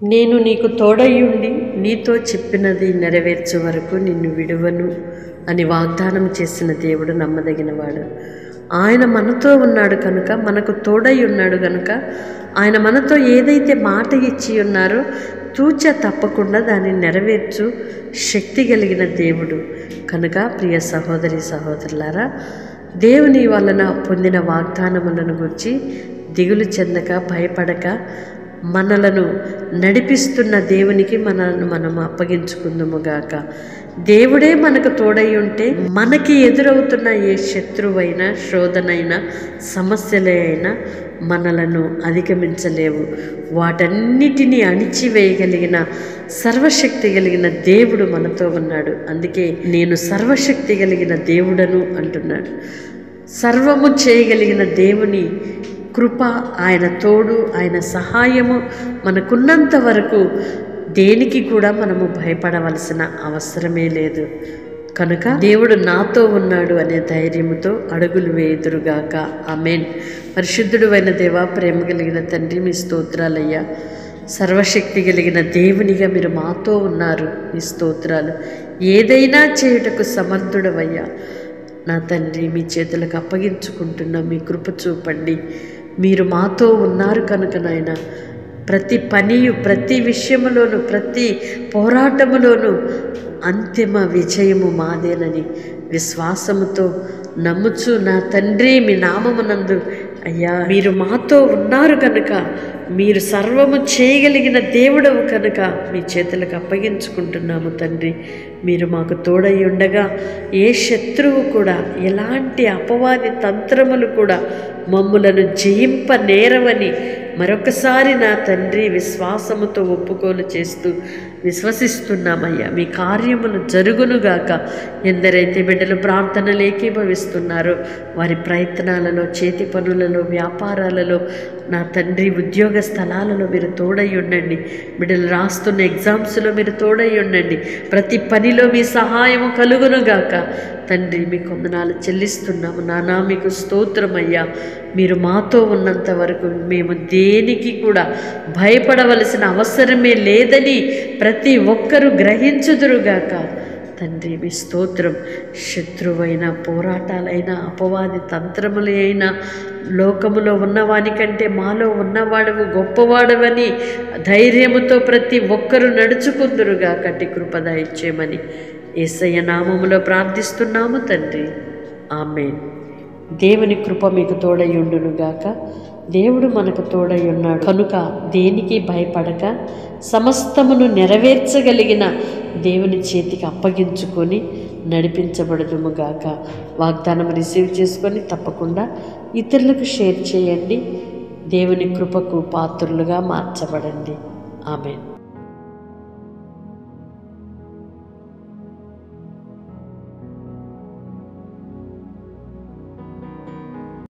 నేను నీకు తోడయ్యుండి నీతో చెప్పినది నెరవేర్చే వరకు నిన్ను విడువను అని వాగ్దానం చేసిన దేవుడు నమ్మదగినవాడు. ఆయన మనతో ఉన్నాడు కనుక, మనకు తోడై ఉన్నాడు కనుక, ఆయన మనతో ఏదైతే మాట ఇచ్చి ఉన్నారో తూచా తప్పకుండా దాన్ని నెరవేర్చు శక్తి కలిగిన దేవుడు కనుక ప్రియ సహోదరి సహోదరులారా, దేవుని వలన పొందిన వాగ్దానములను గురించి దిగులు చెందక, భయపడక, మనలను నడిపిస్తున్న దేవునికి మనల్ని మనం అప్పగించుకుందుముగాక. దేవుడే మనకు తోడై ఉంటే మనకి ఎదురవుతున్న ఏ శత్రువైనా, శోధనైనా, సమస్యలే అయినా మనలను అధిగమించలేవు. వాటన్నిటినీ అణిచివేయగలిగిన సర్వశక్తి కలిగిన దేవుడు మనతో ఉన్నాడు. అందుకే నేను సర్వశక్తి కలిగిన దేవుడను అంటున్నాడు. సర్వము చేయగలిగిన దేవుని కృప, ఆయన తోడు, ఆయన సహాయము మనకున్నంత వరకు దేనికి కూడా మనము భయపడవలసిన అవసరమే లేదు. కనుక దేవుడు నాతో ఉన్నాడు అనే ధైర్యముతో అడుగులు వేయుదురుగాక. ఆమేన్. పరిశుద్ధుడు అయిన దేవా, ప్రేమ కలిగిన తండ్రి, మీ స్తోత్రాలయ్యా. సర్వశక్తి కలిగిన దేవునిగా మీరు మాతో ఉన్నారు. మీ స్తోత్రాలు. ఏదైనా చేయుటకు సమర్థుడవయ్యా. నా తండ్రి, మీ చేతులకు అప్పగించుకుంటున్నా. మీ కృప చూపండి. మీరు మాతో ఉన్నారు కనుక నాయన, ప్రతి పనియు, ప్రతి విషయములోను, ప్రతి పోరాటములోను అంతిమ విజయము మాదేనని విశ్వాసముతో నమ్ముచు, నా తండ్రి, మీ నామమునందు అయ్యా మీరు మాతో ఉన్నారు కనుక, మీరు సర్వము చేయగలిగిన దేవుడవు కనుక మీ చేతులకు అప్పగించుకుంటున్నాము తండ్రి. మీరు మాకు తోడై ఉండగా ఏ శత్రువు కూడా, ఎలాంటి అపవాది తంత్రములు కూడా మమ్ములను జయింప నేరవని మరొకసారి నా తండ్రి విశ్వాసముతో ఒప్పుకోలు చేస్తూ విశ్వసిస్తున్నామయ్యా. మీ కార్యములు జరుగునుగాక. ఎందరైతే బిడ్డలు ప్రార్థనలు ఏకీభవిస్తున్నారో వారి ప్రయత్నాలలో, చేతి పనులలో, వ్యాపారాలలో, నా తండ్రి ఉద్యోగ స్థలాలలో మీరు తోడై ఉండండి. బిడ్డలు రాస్తున్న ఎగ్జామ్స్లో మీరు తోడై ఉండండి. ప్రతి పనిలో మీ సహాయము కలుగునుగాక. తండ్రి, మీ వందనాలు చెల్లిస్తున్నాము. నానా మీకు స్తోత్రమయ్యా. మీరు మాతో ఉన్నంత వరకు మేము దేనికి కూడా భయపడవలసిన అవసరమే లేదని ప్రతి ఒక్కరూ గ్రహించుదురుగాక. తండ్రి, మీ స్తోత్రం. శత్రువైన, పోరాటాలైనా, అపవాది తంత్రములు అయినా, లోకములో ఉన్నవానికంటే మాలో ఉన్నవాడవు గొప్పవాడవని ధైర్యముతో ప్రతి ఒక్కరూ నడుచుకుందురుగా. కటి కృప దయచేయమని యేసయ్య నామములో ప్రార్థిస్తున్నాము తండ్రి. ఆమేన్. దేవుని కృప మీకు తోడై ఉండునుగాక. దేవుడు మనకు తోడై ఉన్నాడు కనుక దేనికి భయపడక సమస్తమును నెరవేర్చగలిగిన దేవుని చేతికి అప్పగించుకొని నడిపించబడుదుముగాక. వాగ్దానం రిసీవ్ చేసుకొని తప్పకుండా ఇతరులకు షేర్ చేయండి. దేవుని కృపకు పాత్రులుగా మార్చబడండి. ఆమేన్.